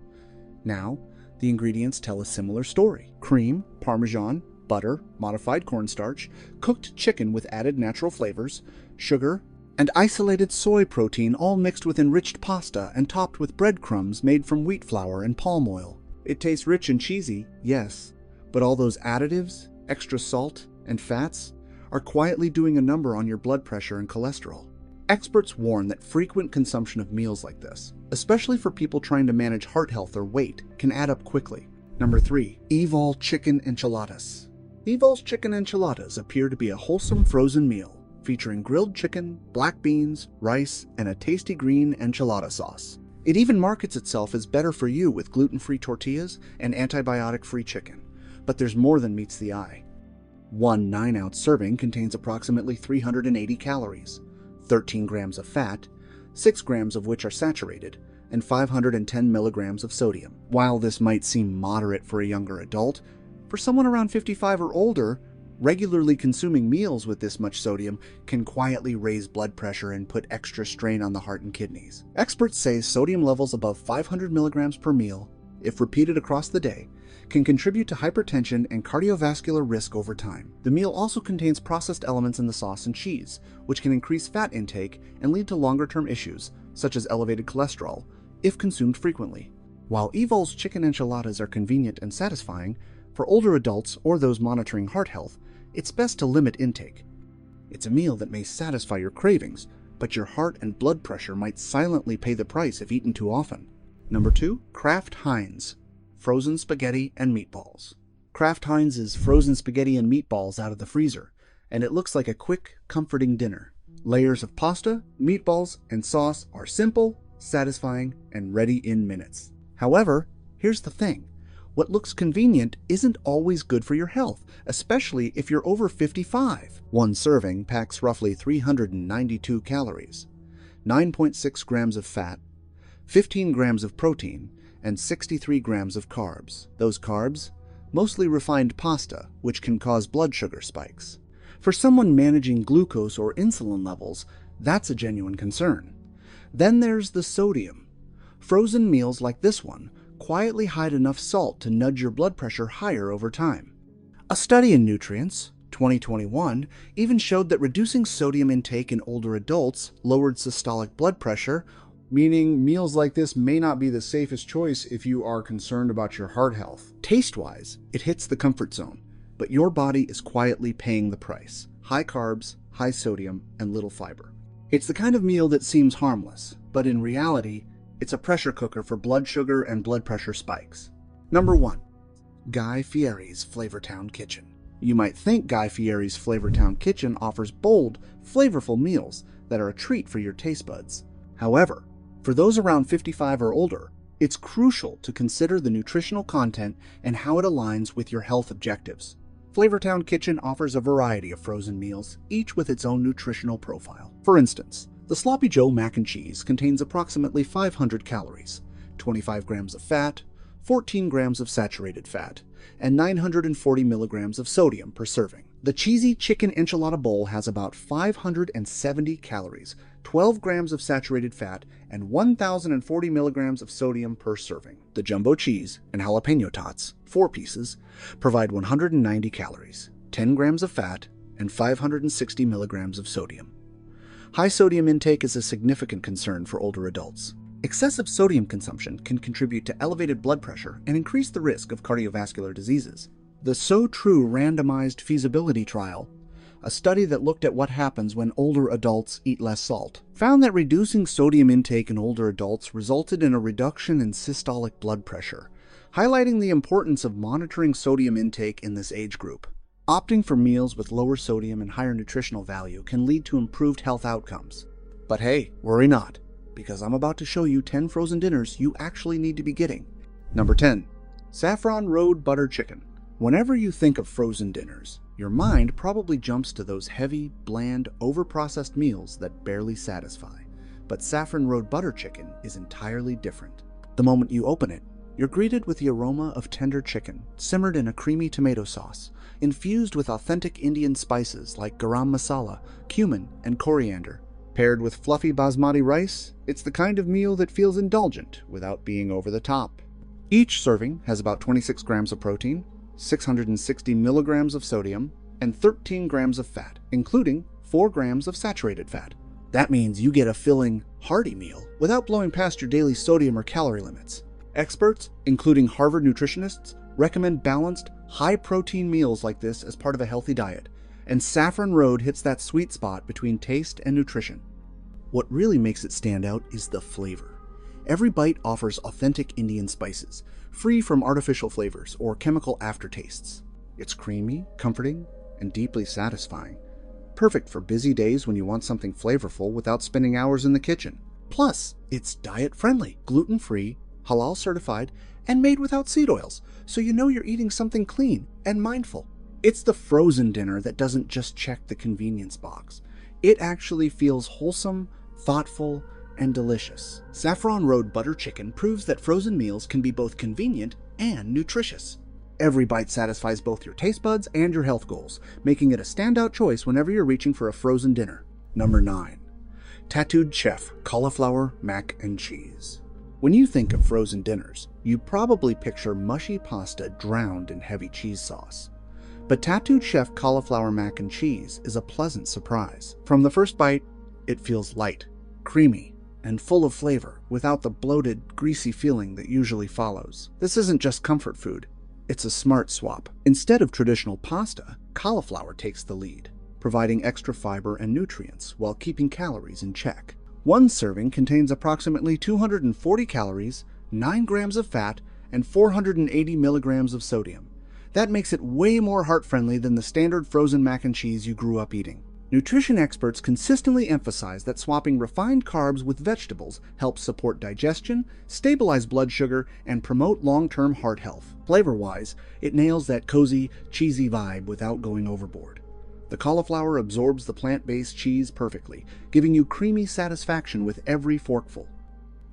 Now, the ingredients tell a similar story. Cream, Parmesan, butter, modified cornstarch, cooked chicken with added natural flavors, sugar, and isolated soy protein, all mixed with enriched pasta and topped with breadcrumbs made from wheat flour and palm oil. It tastes rich and cheesy, yes, but all those additives, extra salt, and fats are quietly doing a number on your blood pressure and cholesterol. Experts warn that frequent consumption of meals like this, especially for people trying to manage heart health or weight, can add up quickly. Number 3. Evol Chicken Enchiladas. Evol's Chicken Enchiladas appear to be a wholesome frozen meal, featuring grilled chicken, black beans, rice, and a tasty green enchilada sauce. It even markets itself as better for you with gluten-free tortillas and antibiotic-free chicken. But there's more than meets the eye. One 9-ounce serving contains approximately 380 calories, 13 grams of fat, 6 grams of which are saturated, and 510 milligrams of sodium. While this might seem moderate for a younger adult, for someone around 55 or older, regularly consuming meals with this much sodium can quietly raise blood pressure and put extra strain on the heart and kidneys. Experts say sodium levels above 500 milligrams per meal, if repeated across the day, can contribute to hypertension and cardiovascular risk over time. The meal also contains processed elements in the sauce and cheese, which can increase fat intake and lead to longer-term issues, such as elevated cholesterol, if consumed frequently. While Evol's chicken enchiladas are convenient and satisfying, for older adults or those monitoring heart health, it's best to limit intake. It's a meal that may satisfy your cravings, but your heart and blood pressure might silently pay the price if eaten too often. Number 2. Kraft Heinz Frozen Spaghetti and Meatballs. Kraft Heinz is frozen spaghetti and meatballs out of the freezer, and it looks like a quick, comforting dinner. Layers of pasta, meatballs, and sauce are simple, satisfying, and ready in minutes. However, here's the thing. What looks convenient isn't always good for your health, especially if you're over 55. One serving packs roughly 392 calories, 9.6 grams of fat, 15 grams of protein, and 63 grams of carbs. Those carbs, mostly refined pasta, which can cause blood sugar spikes. For someone managing glucose or insulin levels, that's a genuine concern. Then there's the sodium. Frozen meals like this one quietly hide enough salt to nudge your blood pressure higher over time. A study in Nutrients, 2021, even showed that reducing sodium intake in older adults lowered systolic blood pressure, meaning meals like this may not be the safest choice if you are concerned about your heart health. Taste-wise, it hits the comfort zone, but your body is quietly paying the price. High carbs, high sodium, and little fiber. It's the kind of meal that seems harmless, but in reality, it's a pressure cooker for blood sugar and blood pressure spikes. Number 1. Guy Fieri's Flavortown Kitchen. You might think Guy Fieri's Flavortown Kitchen offers bold, flavorful meals that are a treat for your taste buds. However, for those around 55 or older, it's crucial to consider the nutritional content and how it aligns with your health objectives. Flavortown Kitchen offers a variety of frozen meals, each with its own nutritional profile. For instance, the Sloppy Joe mac and cheese contains approximately 500 calories, 25 grams of fat, 14 grams of saturated fat, and 940 milligrams of sodium per serving. The cheesy chicken enchilada bowl has about 570 calories, 12 grams of saturated fat, and 1,040 milligrams of sodium per serving. The jumbo cheese and jalapeno tots, 4 pieces, provide 190 calories, 10 grams of fat, and 560 milligrams of sodium. High sodium intake is a significant concern for older adults. Excessive sodium consumption can contribute to elevated blood pressure and increase the risk of cardiovascular diseases. The So True randomized feasibility trial, a study that looked at what happens when older adults eat less salt, found that reducing sodium intake in older adults resulted in a reduction in systolic blood pressure, highlighting the importance of monitoring sodium intake in this age group. Opting for meals with lower sodium and higher nutritional value can lead to improved health outcomes. But hey, worry not, because I'm about to show you 10 frozen dinners you actually need to be getting. Number 10. Saffron Road Butter Chicken. Whenever you think of frozen dinners, your mind probably jumps to those heavy, bland, overprocessed meals that barely satisfy. But Saffron Road Butter Chicken is entirely different. The moment you open it, you're greeted with the aroma of tender chicken, simmered in a creamy tomato sauce, infused with authentic Indian spices like garam masala, cumin, and coriander. Paired with fluffy basmati rice, it's the kind of meal that feels indulgent without being over the top. Each serving has about 26 grams of protein, 660 milligrams of sodium, and 13 grams of fat, including 4 grams of saturated fat. That means you get a filling, hearty meal without blowing past your daily sodium or calorie limits. Experts, including Harvard nutritionists, recommend balanced, high-protein meals like this as part of a healthy diet, and Saffron Road hits that sweet spot between taste and nutrition. What really makes it stand out is the flavor. Every bite offers authentic Indian spices, free from artificial flavors or chemical aftertastes. It's creamy, comforting, and deeply satisfying. Perfect for busy days when you want something flavorful without spending hours in the kitchen. Plus, it's diet-friendly, gluten-free, halal certified, and made without seed oils, so you know you're eating something clean and mindful. It's the frozen dinner that doesn't just check the convenience box. It actually feels wholesome, thoughtful, and delicious. Saffron Road Butter Chicken proves that frozen meals can be both convenient and nutritious. Every bite satisfies both your taste buds and your health goals, making it a standout choice whenever you're reaching for a frozen dinner. Number 9. Tattooed Chef Cauliflower Mac and Cheese. When you think of frozen dinners, you probably picture mushy pasta drowned in heavy cheese sauce. But Tattooed Chef Cauliflower Mac and Cheese is a pleasant surprise. From the first bite, it feels light, creamy, and full of flavor without the bloated, greasy feeling that usually follows. This isn't just comfort food, it's a smart swap. Instead of traditional pasta, cauliflower takes the lead, providing extra fiber and nutrients while keeping calories in check. One serving contains approximately 240 calories, 9 grams of fat, and 480 milligrams of sodium. That makes it way more heart-friendly than the standard frozen mac and cheese you grew up eating. Nutrition experts consistently emphasize that swapping refined carbs with vegetables helps support digestion, stabilize blood sugar, and promote long-term heart health. Flavor-wise, it nails that cozy, cheesy vibe without going overboard. The cauliflower absorbs the plant-based cheese perfectly, giving you creamy satisfaction with every forkful.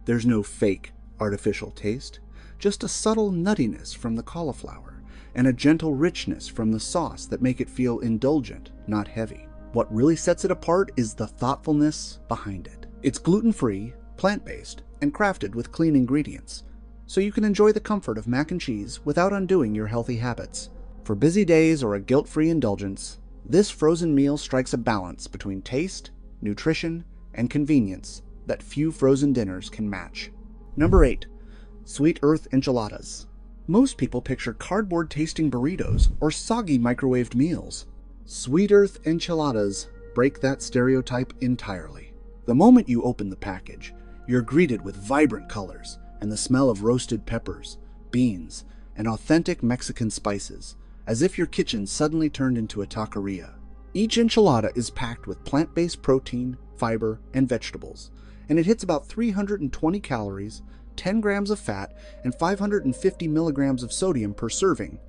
There's no fake, artificial taste, just a subtle nuttiness from the cauliflower, and a gentle richness from the sauce that make it feel indulgent, not heavy. What really sets it apart is the thoughtfulness behind it. It's gluten-free, plant-based, and crafted with clean ingredients, so you can enjoy the comfort of mac and cheese without undoing your healthy habits. For busy days or a guilt-free indulgence, this frozen meal strikes a balance between taste, nutrition, and convenience that few frozen dinners can match. Number 8. Sweet Earth Enchiladas. Most people picture cardboard-tasting burritos or soggy microwaved meals. Sweet Earth Enchiladas break that stereotype entirely. The moment you open the package, you're greeted with vibrant colors and the smell of roasted peppers, beans, and authentic Mexican spices, as if your kitchen suddenly turned into a taqueria. Each enchilada is packed with plant-based protein, fiber, and vegetables, and it hits about 320 calories, 10 grams of fat, and 550 milligrams of sodium per serving,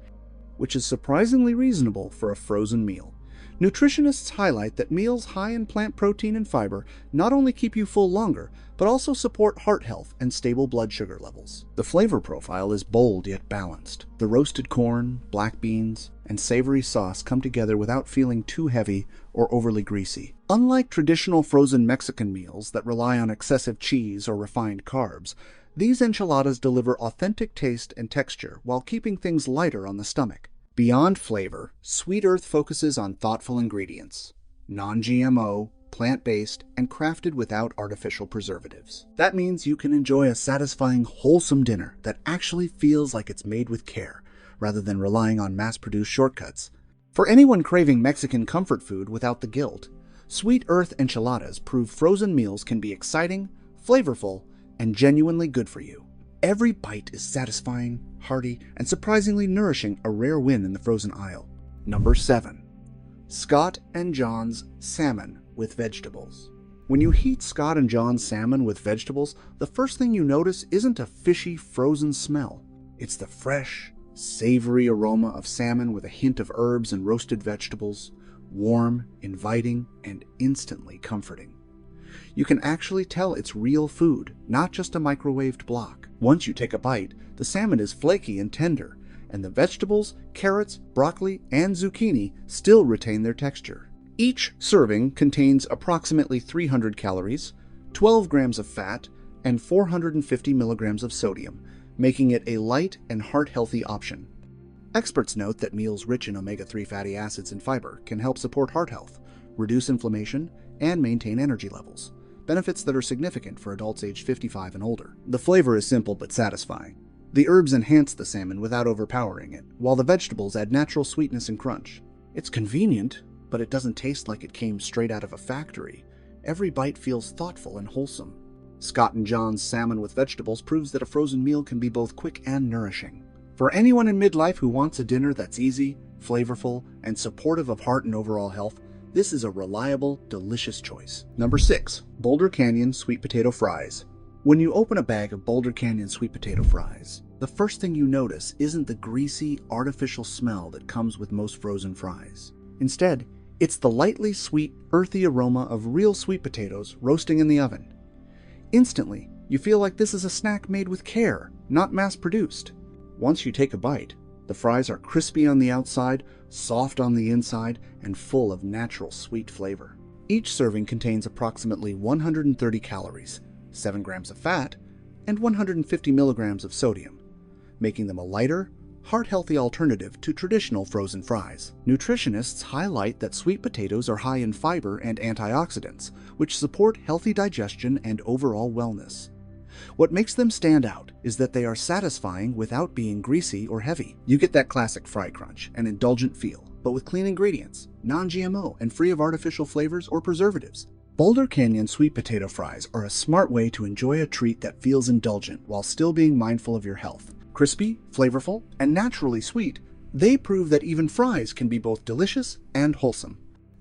which is surprisingly reasonable for a frozen meal. Nutritionists highlight that meals high in plant protein and fiber not only keep you full longer, but also support heart health and stable blood sugar levels. The flavor profile is bold yet balanced. The roasted corn, black beans, and savory sauce come together without feeling too heavy or overly greasy. Unlike traditional frozen Mexican meals that rely on excessive cheese or refined carbs, these enchiladas deliver authentic taste and texture while keeping things lighter on the stomach. Beyond flavor, Sweet Earth focuses on thoughtful ingredients, non-GMO, plant-based, and crafted without artificial preservatives. That means you can enjoy a satisfying, wholesome dinner that actually feels like it's made with care, rather than relying on mass-produced shortcuts. For anyone craving Mexican comfort food without the guilt, Sweet Earth enchiladas prove frozen meals can be exciting, flavorful, and genuinely good for you. Every bite is satisfying, hearty, and surprisingly nourishing, a rare win in the frozen aisle. Number 7. Scott and John's Salmon with Vegetables. When you heat Scott and John's salmon with vegetables, the first thing you notice isn't a fishy, frozen smell. It's the fresh, savory aroma of salmon with a hint of herbs and roasted vegetables, warm, inviting, and instantly comforting. You can actually tell it's real food, not just a microwaved block. Once you take a bite, the salmon is flaky and tender, and the vegetables, carrots, broccoli, and zucchini still retain their texture. Each serving contains approximately 300 calories, 12 grams of fat, and 450 milligrams of sodium, making it a light and heart-healthy option. Experts note that meals rich in omega-3 fatty acids and fiber can help support heart health, reduce inflammation, and maintain energy levels, benefits that are significant for adults aged 55 and older. The flavor is simple but satisfying. The herbs enhance the salmon without overpowering it, while the vegetables add natural sweetness and crunch. It's convenient, but it doesn't taste like it came straight out of a factory. Every bite feels thoughtful and wholesome. Scott and John's Salmon with Vegetables proves that a frozen meal can be both quick and nourishing. For anyone in midlife who wants a dinner that's easy, flavorful, and supportive of heart and overall health, this is a reliable, delicious choice. Number 6. Boulder Canyon Sweet Potato Fries. When you open a bag of Boulder Canyon sweet potato fries, the first thing you notice isn't the greasy, artificial smell that comes with most frozen fries. Instead, it's the lightly sweet, earthy aroma of real sweet potatoes roasting in the oven. Instantly, you feel like this is a snack made with care, not mass-produced. Once you take a bite, the fries are crispy on the outside, soft on the inside, and full of natural sweet flavor. Each serving contains approximately 130 calories, 7 grams of fat, and 150 milligrams of sodium, making them a lighter, heart-healthy alternative to traditional frozen fries. Nutritionists highlight that sweet potatoes are high in fiber and antioxidants, which support healthy digestion and overall wellness. What makes them stand out is that they are satisfying without being greasy or heavy. You get that classic fry crunch and indulgent feel, but with clean ingredients, non-GMO, and free of artificial flavors or preservatives. Boulder Canyon sweet potato fries are a smart way to enjoy a treat that feels indulgent while still being mindful of your health. Crispy, flavorful, and naturally sweet, they prove that even fries can be both delicious and wholesome.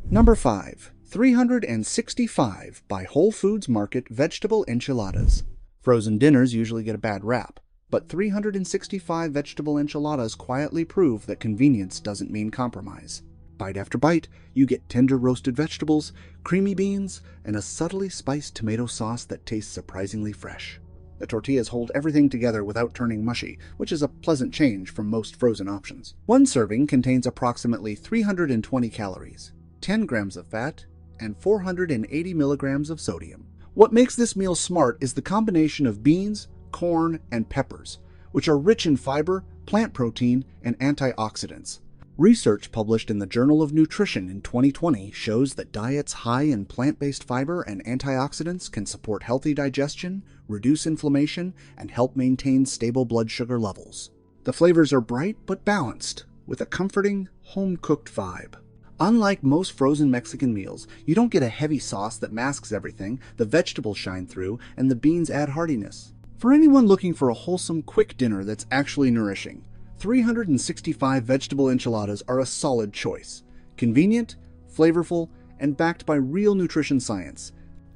Number 5. 365 by Whole Foods Market Vegetable Enchiladas. Frozen dinners usually get a bad rap, but 365 vegetable enchiladas quietly prove that convenience doesn't mean compromise. Bite after bite, you get tender roasted vegetables, creamy beans, and a subtly spiced tomato sauce that tastes surprisingly fresh. The tortillas hold everything together without turning mushy, which is a pleasant change from most frozen options. One serving contains approximately 320 calories, 10 grams of fat, and 480 milligrams of sodium. What makes this meal smart is the combination of beans, corn, and peppers, which are rich in fiber, plant protein, and antioxidants. Research published in the Journal of Nutrition in 2020 shows that diets high in plant-based fiber and antioxidants can support healthy digestion, reduce inflammation, and help maintain stable blood sugar levels. The flavors are bright but balanced, with a comforting, home-cooked vibe. Unlike most frozen Mexican meals, you don't get a heavy sauce that masks everything, the vegetables shine through, and the beans add heartiness. For anyone looking for a wholesome, quick dinner that's actually nourishing, 365 vegetable enchiladas are a solid choice. Convenient, flavorful, and backed by real nutrition science.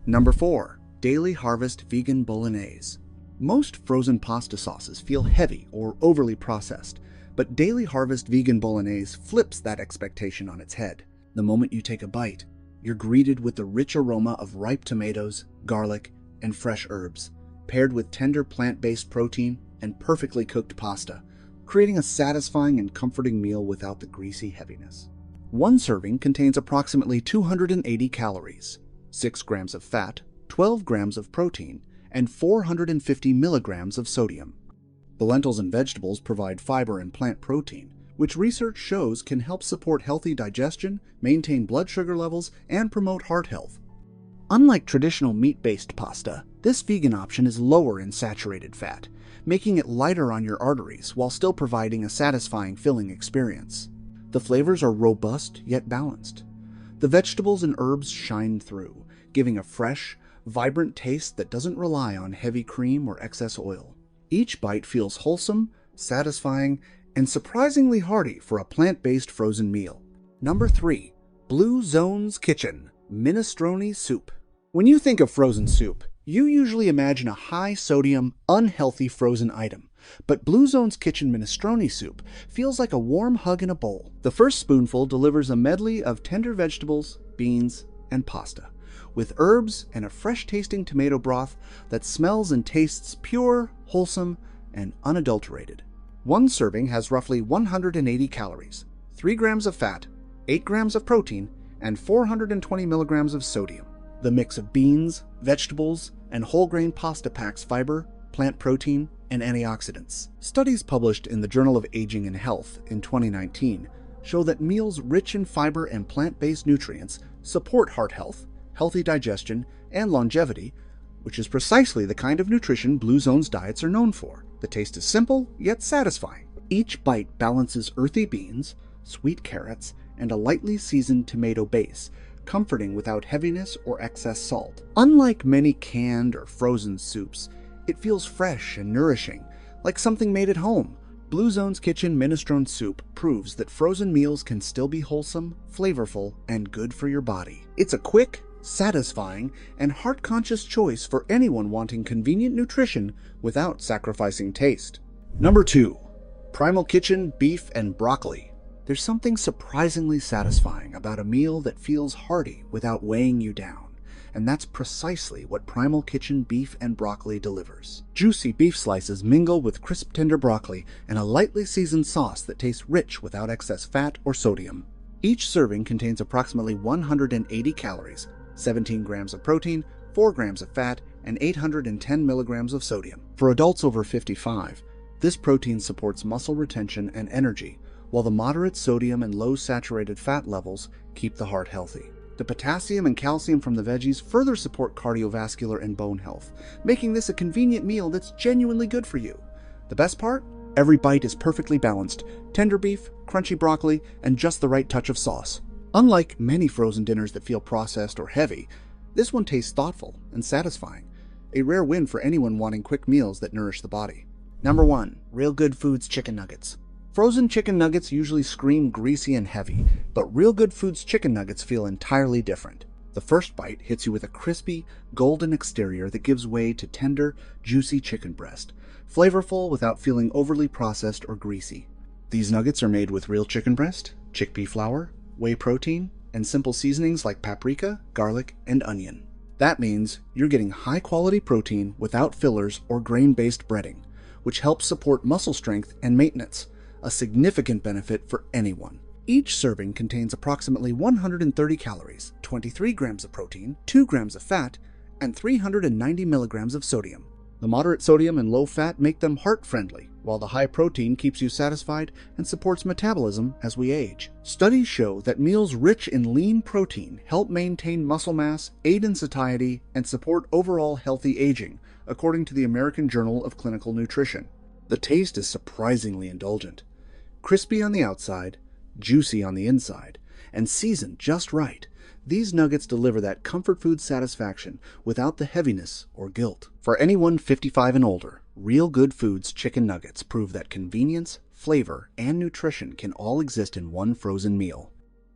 Number 4. Daily Harvest Vegan Bolognese. Most frozen pasta sauces feel heavy or overly processed, but Daily Harvest Vegan Bolognese flips that expectation on its head. The moment you take a bite, you're greeted with the rich aroma of ripe tomatoes, garlic, and fresh herbs, paired with tender plant-based protein and perfectly cooked pasta, creating a satisfying and comforting meal without the greasy heaviness. One serving contains approximately 280 calories, 6 grams of fat, 12 grams of protein, and 450 milligrams of sodium. The lentils and vegetables provide fiber and plant protein, which research shows can help support healthy digestion, maintain blood sugar levels, and promote heart health. Unlike traditional meat-based pasta, this vegan option is lower in saturated fat, making it lighter on your arteries while still providing a satisfying filling experience. The flavors are robust yet balanced. The vegetables and herbs shine through, giving a fresh, vibrant taste that doesn't rely on heavy cream or excess oil. Each bite feels wholesome, satisfying, and surprisingly hearty for a plant-based frozen meal. Number 3. Blue Zone's Kitchen Minestrone Soup. When you think of frozen soup, you usually imagine a high-sodium, unhealthy frozen item. But Blue Zone's Kitchen Minestrone Soup feels like a warm hug in a bowl. The first spoonful delivers a medley of tender vegetables, beans, and pasta, with herbs and a fresh-tasting tomato broth that smells and tastes pure, wholesome, and unadulterated. One serving has roughly 180 calories, 3 grams of fat, 8 grams of protein, and 420 milligrams of sodium. The mix of beans, vegetables, and whole grain pasta packs fiber, plant protein, and antioxidants. Studies published in the Journal of Aging and Health in 2019 show that meals rich in fiber and plant-based nutrients support heart health, healthy digestion, and longevity, which is precisely the kind of nutrition Blue Zone's diets are known for. The taste is simple, yet satisfying. Each bite balances earthy beans, sweet carrots, and a lightly seasoned tomato base, comforting without heaviness or excess salt. Unlike many canned or frozen soups, it feels fresh and nourishing, like something made at home. Blue Zone's Kitchen Minestrone Soup proves that frozen meals can still be wholesome, flavorful, and good for your body. It's a quick, satisfying, and heart-conscious choice for anyone wanting convenient nutrition without sacrificing taste. Number 2. Primal Kitchen Beef and Broccoli. There's something surprisingly satisfying about a meal that feels hearty without weighing you down, and that's precisely what Primal Kitchen Beef and Broccoli delivers. Juicy beef slices mingle with crisp tender broccoli and a lightly seasoned sauce that tastes rich without excess fat or sodium. Each serving contains approximately 180 calories, 17 grams of protein, 4 grams of fat, and 810 milligrams of sodium. For adults over 55, this protein supports muscle retention and energy, while the moderate sodium and low saturated fat levels keep the heart healthy. The potassium and calcium from the veggies further support cardiovascular and bone health, making this a convenient meal that's genuinely good for you. The best part? Every bite is perfectly balanced: tender beef, crunchy broccoli, and just the right touch of sauce. Unlike many frozen dinners that feel processed or heavy, this one tastes thoughtful and satisfying, a rare win for anyone wanting quick meals that nourish the body. Number 1. Real Good Foods Chicken Nuggets. Frozen chicken nuggets usually scream greasy and heavy, but Real Good Foods chicken nuggets feel entirely different. The first bite hits you with a crispy, golden exterior that gives way to tender, juicy chicken breast, flavorful without feeling overly processed or greasy. These nuggets are made with real chicken breast, chickpea flour, whey protein, and simple seasonings like paprika, garlic, and onion. That means you're getting high-quality protein without fillers or grain-based breading, which helps support muscle strength and maintenance, a significant benefit for anyone. Each serving contains approximately 130 calories, 23 grams of protein, 2 grams of fat, and 390 milligrams of sodium. The moderate sodium and low fat make them heart-friendly, while the high protein keeps you satisfied and supports metabolism as we age. Studies show that meals rich in lean protein help maintain muscle mass, aid in satiety, and support overall healthy aging, according to the American Journal of Clinical Nutrition. The taste is surprisingly indulgent. Crispy on the outside, juicy on the inside, and seasoned just right, these nuggets deliver that comfort food satisfaction without the heaviness or guilt. For anyone 55 and older, Real Good Foods chicken nuggets prove that convenience, flavor, and nutrition can all exist in one frozen meal.